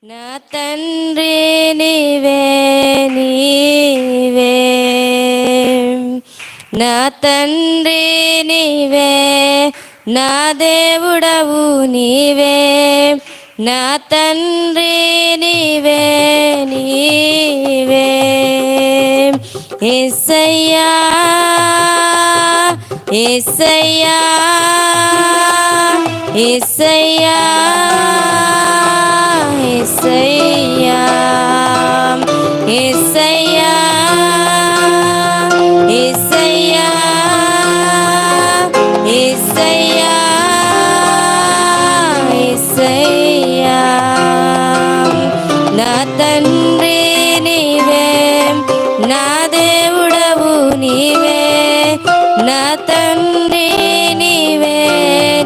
నా తండ్రి నీవే నీవే, నా తండ్రి నీవే, నా దేవుడవు నీవే, నా తండ్రి నీవే నీవే. యేసయ్యా యేసయ్యా యేసయ్యా యేసయ్యా యేసయ్యా యేసయ్యా యేసయ్యా యేసయ్యా. నా తండ్రి నీవే, నా దేవుడవు నీవే, నా తండ్రి నీవే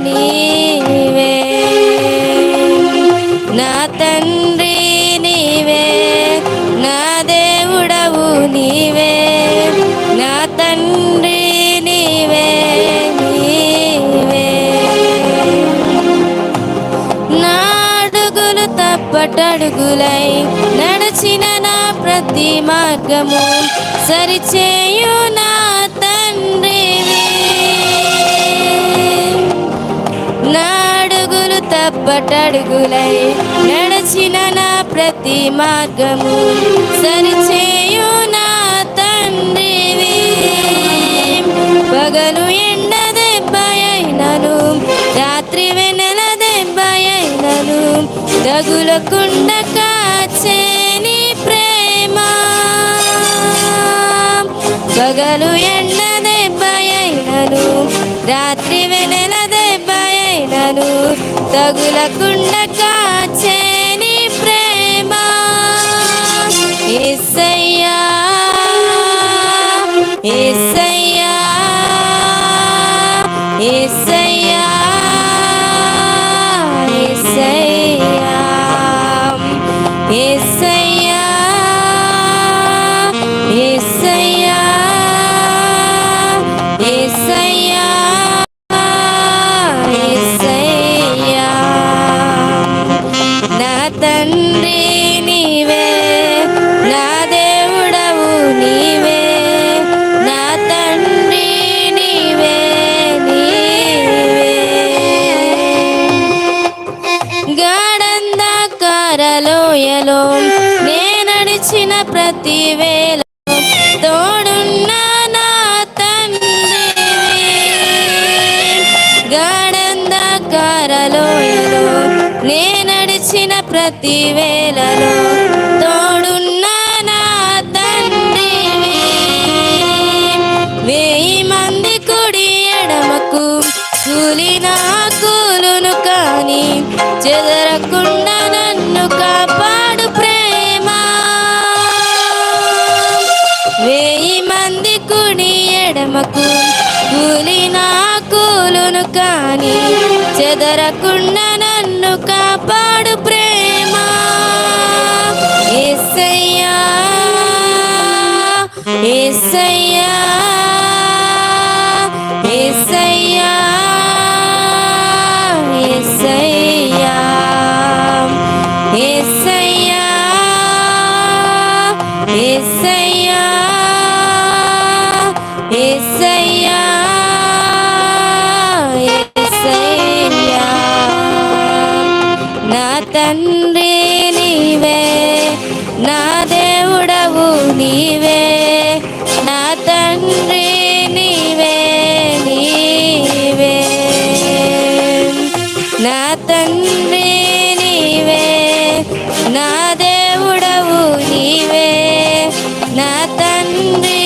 నీవే, నా తండ్రి నీవే, నా దేవుడవు నీవే, నా తండ్రి నీవే నీవే. నా అడుగులు తప్పటడుగులై నడిచిన నా ప్రతి మార్గము సరిచేయు నా తండ్రివి. నా అడుగులు తప్పటడుగులై నడిచిన నా ప్రతి మార్గము సరిచేయు నా తండ్రివి. పగలు ఎండ దెబ్బయైనను, రాత్రి వెన్నెల దెబ్బయైనను, తగులకుండా కాచే నీ ప్రేమ. పగలు ఎండ దెబ్బయైనను, రాత్రి వెన్నెల దెబ్బయైనను, తగులకుండా కాచే నీ ప్రేమ. యేసయ్యా యేసయ్యా యేసయ్యా యేసయ్యా యేసయ్యా యేసయ్యా యేసయ్యా యేసయ్యా. నా తండ్రి నీవే, నా దేవుడవు నీవే, నా తండ్రి నీవే నీవే. గాఢంధకారలోయలో నే నడిచిన ప్రతి వేళ తోడున్నా నా తండ్రివి. గాఢంధకారలోయలో నే నడిచిన ప్రతి వేళలో తోడున్నా నా తండ్రివి. 1000 మంది కుడి ఎడమకు కూలిన కూలును కాని చెదరకుండా నన్ను కాపాడు ప్రేమ. 1000 మంది కుడి ఎడమకు కూలిన కూలును కాని చెదరకుండా నన్ను కాపాడు ప్రేమ. యేసయ్యా యేసయ్యా యేసయ్యా యేసయ్యా యేసయ్యా యేసయ్యా యేసయ్యా యేసయ్యా. నా తండ్రి నీవే, నా దేవుడవు నీవే, నా తండ్రి నీవే నీవే, నా తండ్రి నీవే, నా దేవుడవు నీవే, నా తండ్రి